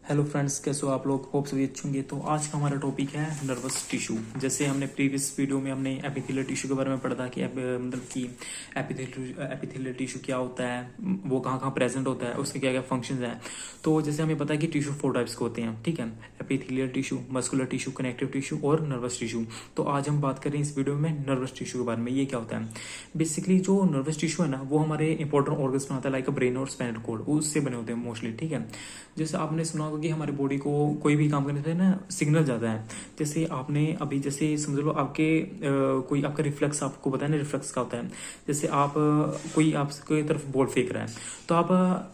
Hello friends, कैसे हो आप लोग? होप सभी अच्छे होंगे। तो आज का हमारा टॉपिक है नर्वस टिश्यू। जैसे हमने प्रीवियस वीडियो में हमने एपिथेलियल टिश्यू के बारे में पढ़ा था कि मतलब कि एपिथेलियल टिश्यू क्या होता है, वो कहाँ कहाँ प्रेजेंट होता है, उसके क्या क्या फंक्शंस हैं। तो जैसे हमें पता है कि टिश्यू 4 टाइप्स के होते हैं, ठीक है। Epithelial tissue, muscular tissue, connective tissue और नर्वस टिश्यू। तो आज हम बात करें इस वीडियो में नर्वस टिश्यू के बारे में। ये क्या होता है? बेसिकली जो नर्वस टिश्यू है ना, वो हमारे इंपॉर्टेंट ऑर्गन्स बनाता है, लाइक ब्रेन और स्पाइनल कॉर्ड, वो उससे बने होते हैं मोस्टली, ठीक है। जैसे आपने सुना होगा कि हमारी बॉडी को कोई भी काम करने से ना सिग्नल जाता है। जैसे आपने अभी जैसे समझ लो आपके कोई आपका रिफ्लेक्स, आपको पता है ना रिफ्लेक्स का होता है। जैसे आप कोई आपकी तरफ बॉल फेंक रहा है, तो आप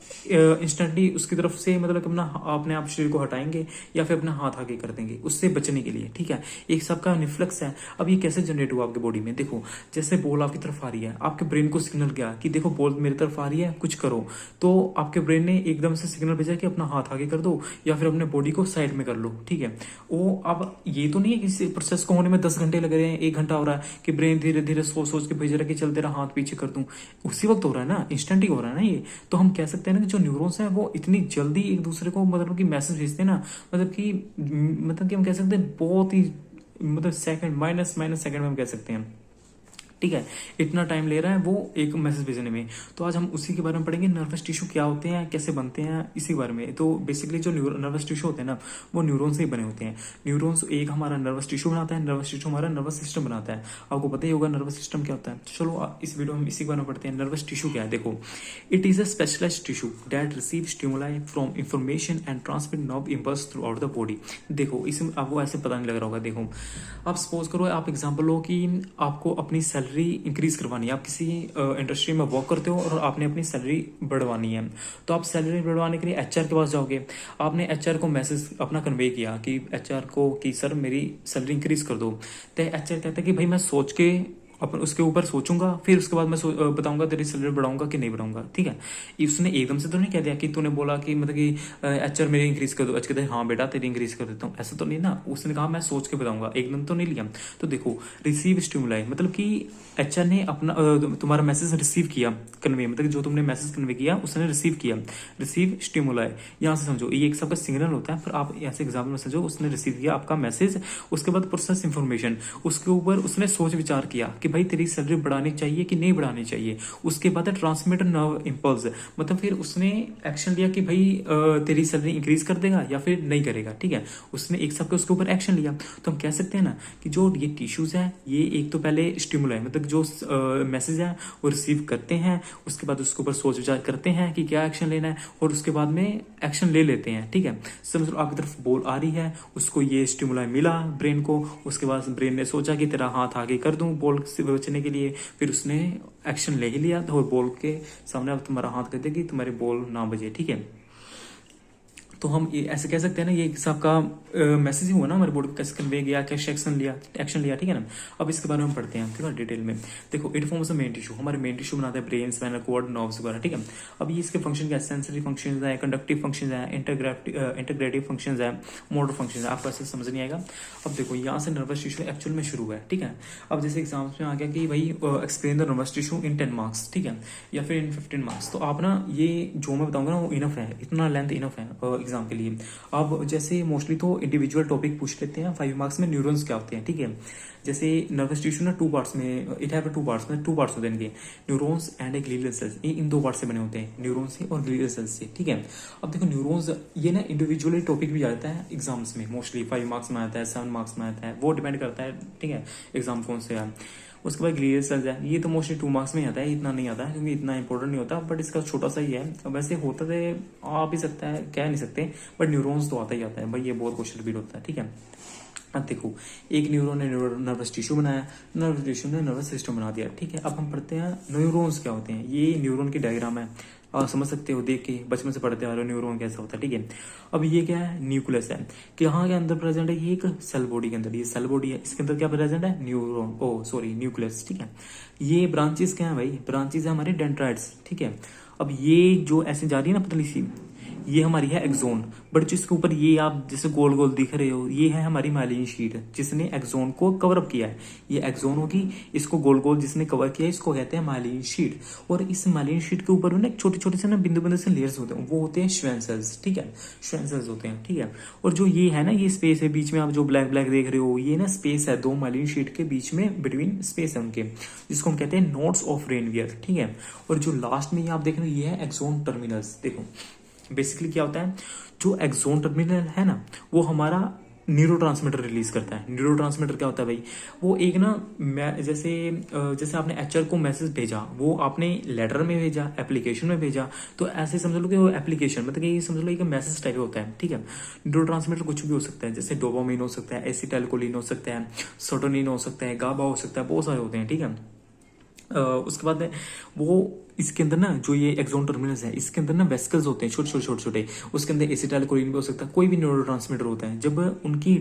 इंस्टेंटली उसकी तरफ से मतलब अपना अपने आप शरीर को हटाएंगे या फिर अपना हाथ आगे कर देंगे उससे बचने के लिए, ठीक है। एक सबका रिफ्लेक्स है। अब ये कैसे जनरेट हुआ आपकी बॉडी में? देखो, जैसे बॉल आपकी तरफ आ रही है, आपके ब्रेन को सिग्नल गया कि देखो बॉल मेरी तरफ आ रही है, कुछ करो। तो आपके ब्रेन ने एकदम से सिग्नल भेजा कि अपना हाथ आगे कर दो या फिर अपने बॉडी को साइड में कर लो, ठीक है। वो अब ये तो नहीं है कि इस प्रोसेस को होने में 10 घंटे लग रहे हैं, 1 घंटा हो रहा है कि ब्रेन धीरे धीरे सोच सोच के भेज रहा है कि चल तेरा हाथ पीछे कर दूं। उसी वक्त हो रहा है ना, इंस्टेंट ही हो रहा है ना ये। तो हम कह सकते हैं ना कि जो न्यूरॉन्स हैं वो इतनी जल्दी एक दूसरे को मतलब कि मैसेज भेजते हैं ना, मतलब कि हम कह सकते हैं बहुत ही मतलब सेकंड माइनस माइनस सेकंड में हम कह सकते हैं, ठीक है। इतना टाइम ले रहा है वो एक मैसेज भेजने में। तो आज हम उसी के बारे में पढ़ेंगे, नर्वस टिश्यू क्या होते हैं, कैसे बनते हैं, इसी बारे में। तो बेसिकली जो नर्वस टिश्यू होते हैं ना, वो न्यूरॉन से ही बने होते हैं। न्यूरॉन्स एक हमारा नर्वस टिश्यू बनाता है, नर्वस टिश्यू हमारा नर्वस सिस्टम बनाता है। आपको पता ही होगा नर्वस सिस्टम क्या होता है। चलो इस वीडियो में इसी के बारे में पढ़ते हैं। नर्वस टिश्यू क्या है? देखो, it is a specialized tissue that receive stimuli from information and transmit nerve impulse throughout the body. देखो, इसमें आपको ऐसे पता नहीं लग रहा होगा। देखो, आप सपोज करो, आप एग्जाम्पल लो कि आपको अपनी सैलरी इंक्रीज करवानी है। आप किसी इंडस्ट्री में वर्क करते हो और आपने अपनी सैलरी बढ़वानी है। तो आप सैलरी बढ़वाने के लिए एचआर के पास जाओगे। आपने एचआर को मैसेज अपना कन्वे किया कि एचआर को कि सर मेरी सैलरी इंक्रीज कर दो। तो एचआर कहता है कि भाई मैं सोच के अपन उसके ऊपर सोचूंगा, फिर उसके बाद मैं बताऊंगा तेरी सैलरी बढ़ाऊंगा कि नहीं बढ़ाऊंगा, ठीक है। उसने एकदम से तो नहीं कह दिया कि तूने बोला कि मतलब कि एचआर मेरी इंक्रीज कर दो। एच कहते हैं हाँ बेटा तेरी इंक्रीज कर देता हूँ, ऐसा तो नहीं ना। उसने कहा मैं सोच के बताऊंगा, एकदम तो नहीं लिया। तो देखो, रिसीव स्टिमुलाई मतलब कि एचआर ने अपना तुम्हारा मैसेज रिसीव किया, कन्वे मतलब कि जो तुमने मैसेज कन्वे किया उसने रिसीव किया। रिसीव स्टिमुलाई यहाँ से समझो, ये एक सबका सिग्नल होता है। फिर आप ऐसे एग्जाम्पल में समझो, उसने रिसीव किया आपका मैसेज, उसके बाद प्रोसेस इंफॉर्मेशन, उसके ऊपर उसने सोच विचार किया कि भाई तेरी सैलरी बढ़ानी चाहिए कि नहीं बढ़ानी चाहिए। उसके बाद ट्रांसमिट नर्व इंपल्स, मतलब फिर उसने एक्शन लिया कि भाई तेरी सैलरी इंक्रीज कर देगा या फिर नहीं करेगा, ठीक है। उसने एक सबके उसके ऊपर एक्शन लिया। तो हम कह सकते हैं ना कि जो ये टिश्यूज है, ये एक तो पहले स्टिमुलाई मतलब जो मैसेज है वो रिसीव करते हैं, उसके बाद उसके ऊपर सोच विचार करते हैं कि क्या एक्शन लेना है, और उसके बाद में एक्शन ले लेते हैं, ठीक है। समझ लो आपकी तरफ बॉल आ रही है, उसको ये स्टिमुलाई मिला ब्रेन को, उसके बाद ब्रेन ने सोचा कि तेरा हाथ आगे कर दूं बॉल से बचने के लिए, फिर उसने एक्शन ले ही लिया। तो बॉल के सामने अब तुम्हारा हाथ कर देगी, तुम्हारी बॉल ना बजे, ठीक है। तो हम ये ऐसे कह सकते हैं ना, ये एक हिसाब का मैसेज ही हुआ ना हमारे बोर्ड को, कैसे कन्वे किया, कैसे एक्शन लिया, ठीक है ना। अब इसके बारे में हम पढ़ते हैं, ठीक है, डिटेल में। देखो, it forms a main tissue, हमारे मेन टिश्यू बनाते हैं ब्रेन, स्पाइनल कॉर्ड, नर्व्स वगैरह, ठीक है। अब ये इसके फंक्शन क्या है? सेंसरी फंक्शन है, कंडक्टिव फंक्शन है, इंटरग्रेटिव फंक्शन है, मोटर फंक्शन है। आपको ऐसे समझ नहीं आएगा। अब देखो, यहाँ से नर्वस टिश्यू एक्चुअल में शुरू है, ठीक है। अब जैसे एग्जाम्स में आ गया कि भाई explain the nervous tissue in 10 marks, ठीक है, या फिर इन 15 मार्क्स। तो आप ना ये जो मैं बताऊंगा ना वो इनफ है, इतना लेंथ इनफ है एग्जाम के लिए। अब जैसे मोस्टली तो इंडिविजुअल टॉपिक पूछ लेते हैं 5 मार्क्स में, न्यूरॉन्स क्या होते हैं, ठीक है। जैसे नर्वस टिश्यू ना 2 पार्ट्स में, इट हैव 2 पार्ट्स में, 2 पार्ट्स होते हैं इनके, न्यूरॉन्स एंड ग्लियल सेल्स। ये इन 2 पार्ट से बने होते हैं, न्यूरॉन्स से और ग्लियल सेल्स से, ठीक है। अब देखो, न्यूरॉन्स ये ना इंडिविजुअली टॉपिक भी आता है एग्जाम्स में, मोस्टली 5 मार्क्स में आता है, 7 मार्क्स में आता है, वो डिपेंड करता है, ठीक है, एग्जाम कौन से है। उसके बाद ग्लियल सेल्स है, ये तो मोस्टली 2 मार्क्स में ही आता है, इतना नहीं आता है क्योंकि इतना इंपॉर्टेंट नहीं होता, बट इसका छोटा सा ही है। वैसे होता तो आ भी सकता है, कह नहीं सकते, बट न्यूरॉन्स तो आता ही आता है भाई, ये बहुत क्वेश्चन रिपीट होता है, ठीक है। अब देखो, एक न्यूरॉन ने नर्वस टिश्यू बनाया, नर्वस टिश्यू ने नर्वस सिस्टम बना दिया, ठीक है। अब हम पढ़ते हैं न्यूरॉन्स क्या होते हैं। ये न्यूरॉन की डायग्राम है, आप समझ सकते हो देख के, बचपन से पढ़ते आ रहे हो न्यूरॉन कैसा होता है, ठीक है। अब ये क्या है? न्यूक्लियस है, कि यहाँ के अंदर प्रेजेंट है, ये एक सेल बॉडी के अंदर, ये सेल बॉडी है, इसके अंदर क्या प्रेजेंट है? न्यूरॉन, ओ सॉरी न्यूक्लियस, ठीक है। ये ब्रांचेस क्या है भाई? ब्रांचेस है हमारे डेंड्राइट्स, ठीक है। अब ये जो ऐसे जा रही है ना पतली सी, ये हमारी है एक्सोन, बट जिसके ऊपर ये आप जैसे गोल गोल दिख रहे हो, ये है हमारी माइलिन शीट जिसने एक्सोन को कवर अप किया है। ये एक्सोन होगी, इसको गोल गोल जिसने कवर किया है इसको कहते हैं माइलिन शीट। और इस माइलिन शीट के ऊपर ना छोटे छोटे से ना बिंदु बिंदु से लेयर्स होते हैं, वो होते हैं श्वेन सेल्स, ठीक है, श्वेन सेल्स होते हैं, ठीक है। और जो ये है ना, ये स्पेस है बीच में, आप जो ब्लैक ब्लैक देख रहे हो, ये ना स्पेस है दो माइलिन शीट के बीच में, बिटवीन स्पेस है उनके, जिसको हम कहते हैं नोड्स ऑफ रेनवियर, ठीक है। और जो लास्ट में ये आप देख रहे हो, ये है एक्सोन टर्मिनल्स। देखो बेसिकली क्या होता है, जो एक्सोन टर्मिनल है ना, वो हमारा न्यूरोट्रांसमीटर रिलीज करता है। न्यूरोट्रांसमीटर क्या होता है भाई, वो एक ना जैसे जैसे आपने एचआर को मैसेज भेजा, वो आपने लेटर में भेजा, एप्लीकेशन में भेजा, तो ऐसे समझ लो कि वो एप्लीकेशन मतलब कि समझ लो एक मैसेज टाइप होता है, ठीक है। न्यूरोट्रांसमीटर कुछ भी हो सकता है, जैसे डोपामिन हो सकता है, एसिटाइलकोलिन हो सकता है, सेरोटोनिन हो सकता है, गाबा हो सकता है, बहुत सारे होते हैं, ठीक है। उसके बाद में वो इसके अंदर ना जो ये एक्सोन टर्मिनल्स है, इसके अंदर ना वेसिकल्स होते हैं छोटे छोटे छोटे छोटे, उसके अंदर एसिटाइलकोलिन भी हो सकता है, कोई भी न्यूरोट्रांसमीटर होता है। जब उनकी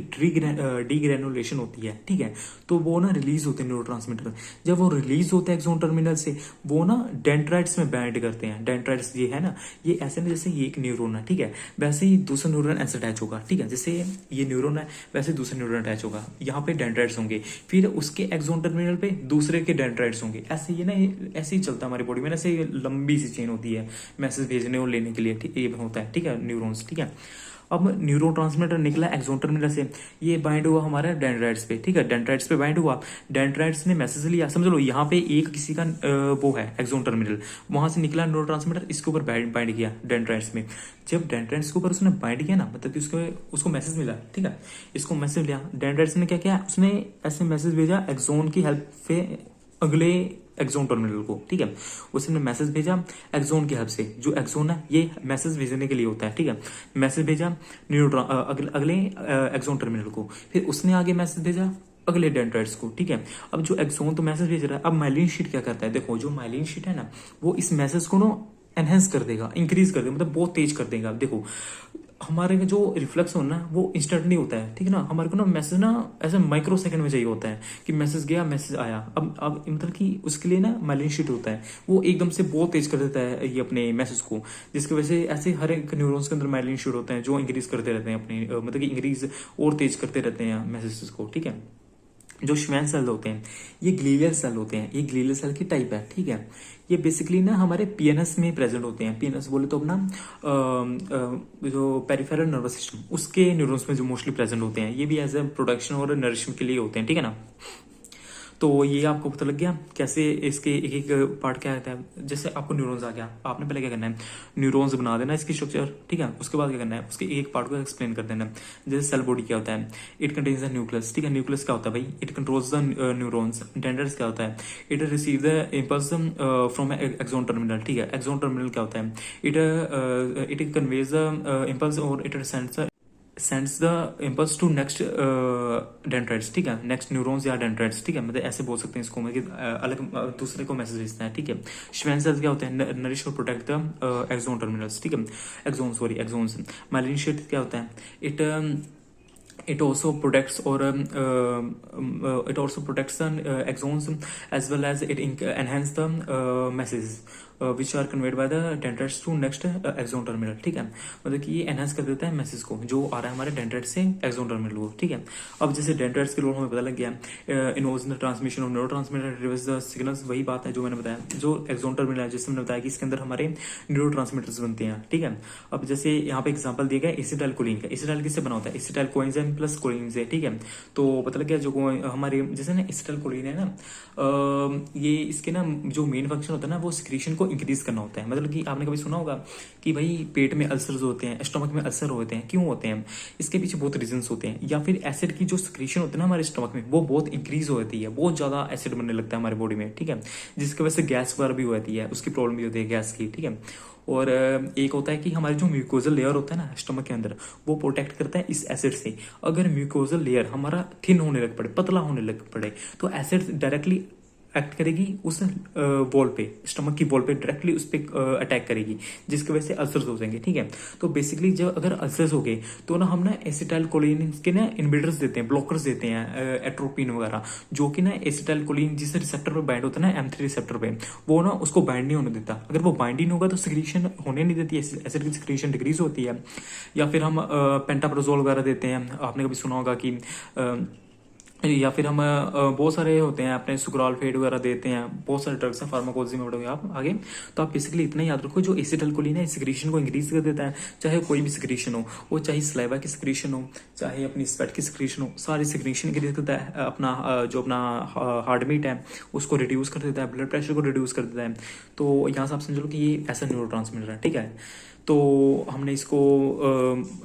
डीग्रेनुलेशन होती है, ठीक है, तो वो ना रिलीज होते हैं न्यूरोट्रांसमीटर। जब वो रिलीज होते हैं एक्सोन टर्मिनल से, वो ना डेंड्राइट्स में बाइंड करते हैं। डेंड्राइट्स ये है ना, ये ऐसे ना जैसे ये एक न्यूरोन है, ठीक है, वैसे ही दूसरा न्यूरोन ऐसे अटैच होगा, ठीक है, जैसे ये न्यूरोन है वैसे दूसरा न्यूरोन अटैच होगा, यहाँ पे डेंड्राइट्स होंगे, फिर उसके एक्सोन टर्मिनल पे दूसरे के डेंड्राइट्स होंगे। ऐसे ये ना ऐसे ही चलता है हमारी बॉडी में, ऐसे लंबी सी चेन होती है मैसेज भेजने और लेने के लिए, ठीक ये होता है, ठीक है, न्यूरॉन्स, ठीक है। अब न्यूरोट्रांसमीटर निकला एक्सोन टर्मिनल से, ये बाइंड हुआ हमारे डेंड्राइट्स पे, ठीक है, डेंड्राइट्स पे बाइंड हुआ, डेंड्राइट्स ने मैसेज लिया, समझ लो यहाँ पे एक किसी का वो है एक्सोन टर्मिनल, वहां से निकला न्यूरोट्रांसमीटर, इसके ऊपर बाइंड किया डेंड्राइट्स में। जब डेंड्राइट्स के ऊपर उसने बाइंड किया ना, मतलब कि उसको मैसेज मिला, ठीक है, इसको मैसेज लिया, डेंड्राइट्स ने क्या किया, उसने ऐसे मैसेज भेजा एक्सोन की हेल्प से अगले एक्सोन टर्मिनल को, ठीक है, उसने मैसेज भेजा एक्सोन की हेल्प से। जो एक्सोन है ये मैसेज भेजने के लिए होता है, ठीक है, मैसेज भेजा अगले एक्सोन टर्मिनल को, फिर उसने आगे मैसेज भेजा अगले डेंड्राइट्स को, ठीक है। अब जो एक्सोन तो मैसेज भेज रहा है, अब माइलिन शीट क्या करता है, देखो जो माइलिन शीट है ना, वो इस मैसेज को ना एनहेंस कर देगा, इंक्रीज कर देगा, मतलब बहुत तेज कर देगा। देखो हमारे में जो रिफ्लेक्स होना है वो इंस्टेंटली होता है, ठीक है ना, हमारे को ना मैसेज ना ऐसे माइक्रो सेकंड में चाहिए होता है कि मैसेज गया मैसेज आया। अब मतलब कि उसके लिए ना माइलिन शीट होता है, वो एकदम से बहुत तेज कर देता है ये अपने मैसेज को, जिसकी वजह से ऐसे हर एक न्यूरॉन्स के अंदर माइलिन शीट होते हैं जो इंक्रीज करते रहते हैं अपने मतलब कि इंक्रीज और तेज करते रहते हैं मैसेज को, ठीक है। जो श्वेन सेल होते हैं ये ग्लीलियल सेल होते हैं, ये ग्लीलियल सेल की टाइप है, ठीक है। ये बेसिकली ना हमारे पीएनएस में प्रेजेंट होते हैं। पीएनएस बोले तो अपना जो पेरिफेरल नर्वस सिस्टम, उसके न्यूरॉन्स में जो मोस्टली प्रेजेंट होते हैं, ये भी एज ए प्रोडक्शन और नरिशमेंट के लिए होते हैं, ठीक है ना। तो ये आपको पता लग गया कैसे इसके एक एक पार्ट क्या रहता है। जैसे आपको न्यूरॉन्स आ गया, आपने पहले क्या करना है, न्यूरॉन्स बना देना इसकी स्ट्रक्चर, ठीक है, उसके बाद क्या करना है, उसके एक पार्ट को एक्सप्लेन कर देना। जैसे सेल बॉडी क्या होता है, इट कंटेन्स द न्यूक्लियस, ठीक है, न्यूक्लियस क्या होता है भाई, it controls the neurons. Dendrites क्या होता है, it receive the impulse from axon terminal, ठीक है। एक्सोन टर्मिनल क्या होता है, इट कन्वेज द इम्पल्स और it sends the impulse to next dendrites, ठीक है, नेक्स्ट न्यूरॉन्स या डेंड्राइट्स, ठीक है, मतलब ऐसे बोल सकते हैं इसको, मतलब अलग दूसरे को मैसेज भेजता है, ठीक है। श्वेन सेल्स क्या होते हैं, नरिश और प्रोटेक्ट द एक्सोन टर्मिनल्स, ठीक है, एक्सोन्स। माइलिन शीट क्या होता है, it also protects or it also protects the axons as well as it enhance the messages which are conveyed by the dendrites to next axon terminal, ठीक है, मतलब कि ये एनहांस कर देता है मैसेज को जो आ रहा है हमारे डेंड्राइट से एक्सोन टर्मिनल को, ठीक है। अब जैसे डेंड्राइट्स के रोल हमें पता लग गया, इनोज the transmission of neurotransmitter reverse the signals, वही बात है जो मैंने बताया, जो एक्सोन टर्मिनल है जिससे मैंने बताया कि इसके अंदर हमारे न्यूरोट्रांसमीटर्स बनते हैं, ठीक है। अब जैसे यहाँ पे एग्जांपल दिया गया एसिटाइलकोलिन का, एसिटाइल किससे बना होता है, एसिटाइल कोएंजाइम प्लस कोलिन से, ठीक है। तो पता लग गया जो हमारे जैसे ना एसिटाइलकोलिन है ना, ये इसके ना जो मेन फंक्शन होता है ना, वो सिक्रीशन को इंक्रीज करना होता है। मतलब कि आपने कभी सुना होगा कि भाई पेट में अल्सर्स होते हैं, स्टमक में अल्सर होते हैं, क्यों होते हैं, इसके पीछे बहुत रीजंस होते हैं। या फिर एसिड की जो सिक्रीशन होती है ना हमारे स्टमक में, वो बहुत इंक्रीज हो जाती है, बहुत ज्यादा एसिड बनने लगता है हमारे बॉडी में, ठीक है, जिसकी वजह से गैस वगैरह भी हो जाती है, उसकी प्रॉब्लम भी होती है गैस की, ठीक है। और एक होता है कि हमारी जो म्यूकोजल लेयर होता है ना स्टमक के अंदर, वो प्रोटेक्ट करता है इस एसिड से। अगर म्यूकोजल लेयर हमारा थिन होने लग पड़े, पतला होने लग पड़े, तो एसिड डायरेक्टली एक्ट करेगी उस वॉल पे, स्टमक की वॉल पे डायरेक्टली उस पर अटैक करेगी, जिसकी वजह से अल्सर्स हो जाएंगे। ठीक है, तो बेसिकली जब अगर अल्सर्स हो गए तो ना हम ना एसिटाइल कोलिन के ना इनहिबिटर्स देते हैं, ब्लॉकर्स देते हैं, एट्रोपिन वगैरह, जो कि ना एसिटाइल कोलिन जिस रिसेप्टर पर बाइंड होता है ना M3 रिसेप्टर पे, वो ना उसको बाइंड नहीं होने देता। अगर वो बाइंड नहीं होगा तो सिक्रीशन होने नहीं देती, एसिड की सिक्रीशन डिक्रीज होती है। या फिर हम पेंटाप्रोजोल वगैरह देते हैं, आपने कभी सुना होगा कि या फिर हम बहुत सारे होते हैं अपने सुग्राल फेड वगैरह देते हैं, बहुत सारे ड्रग्स हैं, फार्माकोलॉजी में पढ़ोगे आप आगे। तो आप बेसिकली इतना याद रखो, जो एसिटाइलकोलिन है सिक्रीशन को इंक्रीज कर देता है, चाहे कोई भी सिक्रीशन हो, वो चाहे स्लाइवा की सिक्रीशन हो, चाहे अपनी स्वेट की सिक्रीशन हो, सारी सिक्रीशन इंक्रीज करता है। अपना जो अपना हार्ट बीट है उसको रिड्यूस कर देता है, ब्लड प्रेशर को रिड्यूस कर देता है। तो यहाँ से आप समझ लो कि ये ऐसा न्यूरोट्रांसमीटर है। ठीक है, तो हमने इसको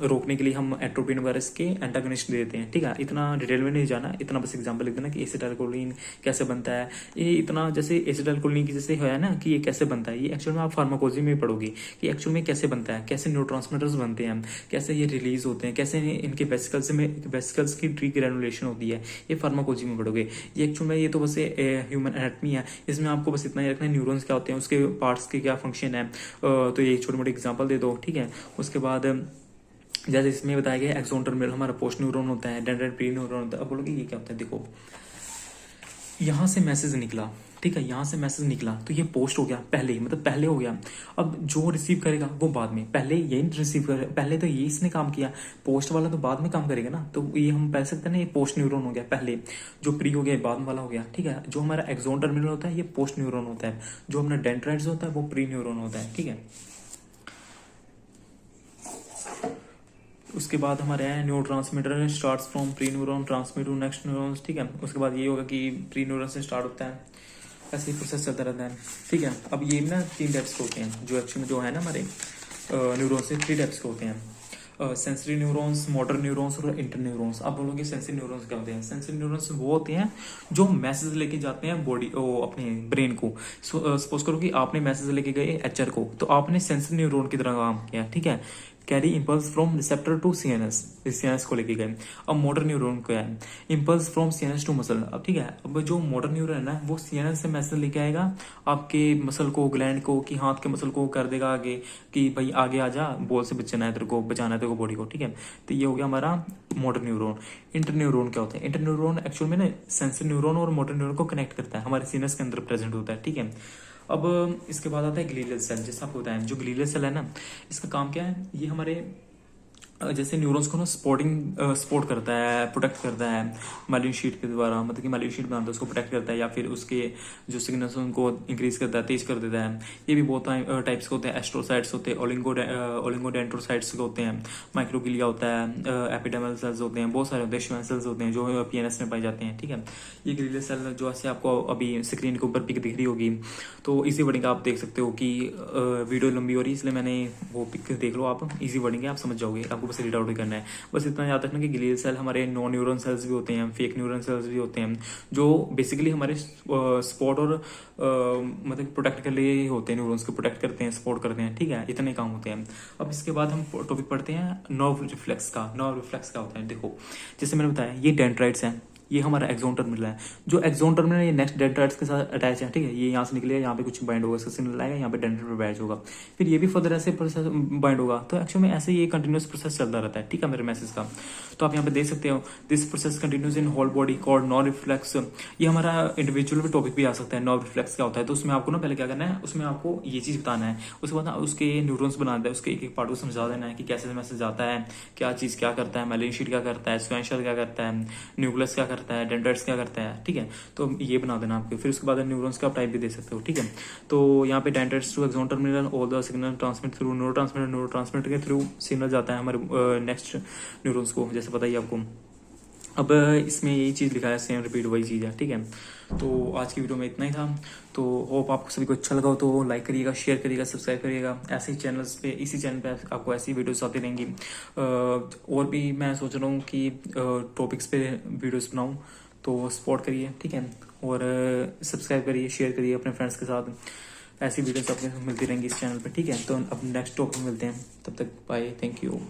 रोकने के लिए हम एट्रोपिन वगैरह इसके एंटागोनिस्ट देते हैं। ठीक है, इतना डिटेल में नहीं जाना, इतना बस एग्जांपल लिख देना कि एसिटाइलकोलिन कैसे बनता है। ये इतना जैसे एसिटाइलकोलिन की जैसे है ना कि ये कैसे बनता है, ये एक्चुअल में आप फार्माकोलॉजी में पढ़ोगे कि एक्चुअल में कैसे बनता है, कैसे न्यूरोट्रांसमीटर्स बनते हैं, कैसे ये रिलीज होते हैं, कैसे इनके वेसिकल्स की डी ग्रेनुलेशन होती है, ये फार्माकोलॉजी में पढ़ोगे। ये एक्चुअल में ये तो बस ह्यूमन एनाटमी है, इसमें आपको बस इतना ही रखना है न्यूरॉन्स क्या होते हैं, उसके पार्ट्स के क्या फंक्शन है। तो ये छोटे मोटे एग्जाम्पल दे दो। ठीक है, उसके बाद जैसे इसमें बताया गया एक्सोन टर्मिनल हमारा पोस्ट न्यूरॉन होता है, डेंड्राइट प्री न्यूरॉन होता है। अब बोलोगे ये क्या होता है, देखो यहाँ से मैसेज निकला। ठीक है, यहाँ से मैसेज निकला तो ये पोस्ट हो गया पहले, मतलब पहले हो गया। अब जो रिसीव करेगा वो बाद में, पहले ये रिसीव करे, पहले तो ये इसने काम किया, पोस्ट वाला तो बाद में काम करेगा ना। तो ये हम कह सकते हैं ना, ये पोस्ट न्यूरॉन हो गया पहले, जो प्री हो गया बाद वाला हो गया। ठीक है, जो हमारा एक्सोन टर्मिनल होता है ये पोस्ट न्यूरॉन होता है, जो हमारा डेंड्राइट्स होता है वो प्री न्यूरॉन होता है। ठीक है, उसके बाद हमारे है neurotransmitter starts from pre neuron transmit to next neurons. ठीक है, उसके बाद ये होगा कि प्री न्यूरॉन से स्टार्ट होता है, ऐसे ही प्रोसेस चलता रहता है। ठीक है, अब ये ना 3 टाइप्स के होते हैं, जो एक्चुअली जो है ना हमारे न्यूरॉन से 3 टाइप्स के होते हैं, सेंसरी न्यूरॉन्स, मोटर न्यूरॉन्स और इंटर न्यूरॉन्स। आप बोलोगे सेंसरी न्यूरॉन्स क्या होते हैं? सेंसरी न्यूरॉन्स वो होते हैं जो मैसेज लेके जाते हैं बॉडी अपने ब्रेन को। सपोज करो कि आपने मैसेज लेके गए HR को, तो आपने सेंसरी न्यूरॉन की तरह काम किया। ठीक है, carry impulse from receptor to CNS को लेके गए। अब मोटर न्यूरॉन क्या है? Impulse from CNS to muscle. अब ठीक है, अब जो मोटर न्यूरॉन है ना वो सीएनएस से मैसेज लेके आएगा आपके मसल को, ग्लैंड को, कि हाथ के मसल को कर देगा आगे कि भाई आगे आ जा, बॉल से बचाना है तेरे को, बचाना है तेरे को बॉडी को। ठीक है, तो ये हो गया हमारा मोटर न्यूरॉन। इंटर न्यूरॉन क्या होता है? इंटर न्यूरॉन एक्चुअल में ना सेंसर न्यूरॉन और मोटर न्यूरॉन को कनेक्ट करता है, हमारे सीनस के अंदर प्रेजेंट होता है। ठीक है, अब इसके बाद आता है ग्लीलियल सेल। जैसे आपको बताया, जो ग्लीलियल सेल है ना, इसका काम क्या है? ये हमारे जैसे न्यूरॉन्स को ना सपोर्ट करता है, प्रोटेक्ट करता है माइलिन शीट के द्वारा, मतलब कि माइलिन शीट बनाता है उसको प्रोटेक्ट करता है, या फिर उसके जो सिग्नल्स उनको इंक्रीज करता है, तेज कर देता है। ये भी बहुत टाइप्स के होते हैं, एस्ट्रोसाइट्स होते हैं, ओलिगोडेंड्रोसाइट्स होते हैं, माइक्रोगिलिया होता है, एपिडेमल सेल्स होते हैं, बहुत सारे होते हैं, श्वेन सेल्स होते हैं जो PNS में पाए जाते हैं। ठीक है, ये ग्लीलियल सेल जो ऐसे आपको अभी स्क्रीन के ऊपर पिक दिख रही होगी, तो इजी वर्डिंग आप देख सकते हो कि वीडियो लंबी हो रही है इसलिए मैंने वो पिक देख लो, आप इजी वर्डिंग है, आप समझ जाओगे, आपको बस रीड आउट ही करना है। बस इतना याद रखना कि ग्लियल सेल हमारे नॉन न्यूरॉन सेल्स भी होते हैं, फेक न्यूरॉन सेल्स भी होते हैं, जो बेसिकली हमारे सपोर्ट और मतलब प्रोटेक्ट के लिए ही होते हैं, न्यूरॉन्स को प्रोटेक्ट करते हैं, सपोर्ट करते हैं। ठीक है, इतने काम होते हैं। अब इसके बाद हम टॉपिक पढ़ते हैं नर्व रिफ्लेक्स का। नर्व रिफ्लेक्स क्या होता है? देखो, जैसे मैंने बताया ये डेंड्राइट्स हैं, ये हमारा एक्सोन टर्मिनल है। जो एक्सोन टर्मिनल है ये नेक्स्ट डेंड्राइट्स के साथ अटैच है। ठीक है, ये यहाँ से निकलेगा, यहाँ पे कुछ बाइंड होगा, इसका सिग्नल आएगा, यहाँ पे डेंड्राइट पे बैच होगा, फिर ये भी फर्दर ऐसे प्रोसेस बाइंड होगा। तो एक्चुअली में ऐसे ये कंटिन्यूस प्रोसेस चलता रहता है। ठीक है, मेरे मैसेज का तो आप यहाँ पे देख सकते हो, this process continues in whole body called nerve reflex. ये हमारा इंडिविजुअल पे टॉपिक भी आ सकता है, नर्व रिफ्लेक्स क्या होता है। तो उसमें आपको ना पहले क्या करना है, उसमें आपको ये चीज बताना है, उसके बाद उसके न्यूरॉन्स बना देना है, उसके एक एक पार्ट को समझा देना है कि कैसे मैसेज आता है, क्या चीज क्या करता है, माइलिन शीट क्या करता है, स्क्वेंस सेल क्या करता है, न्यूक्लियस क्या करता है, डेंड्राइट्स क्या करता है। ठीक है, तो ये बना देना आपको। फिर उसके बाद न्यूरॉन्स का आप टाइप भी दे सकते हो। ठीक है, तो यहाँ पे dendrites to axon terminal, all the signal transmit through neurotransmitter के थ्रू सिग्नल जाता है हमारे नेक्स्ट न्यूरॉन्स को, जैसे पता ही आपको। अब इसमें यही चीज़ लिखा है, सेम रिपीट वही चीज़ है। ठीक है, तो आज की वीडियो में इतना ही था। तो होप आपको सभी को अच्छा लगा हो तो लाइक करिएगा, शेयर करिएगा, सब्सक्राइब करिएगा। ऐसे ही चैनल्स पे, इसी चैनल पे आपको ऐसी वीडियोस आती रहेंगी। और भी मैं सोच रहा हूँ कि टॉपिक्स पे वीडियोस बनाऊँ, तो सपोर्ट करिए। ठीक है, और सब्सक्राइब करिए, शेयर करिए अपने फ्रेंड्स के साथ। ऐसी वीडियोस आपको मिलती रहेंगी इस चैनल पे। ठीक है, तो अब नेक्स्ट टॉपिक में मिलते हैं, तब तक बाय, थैंक यू।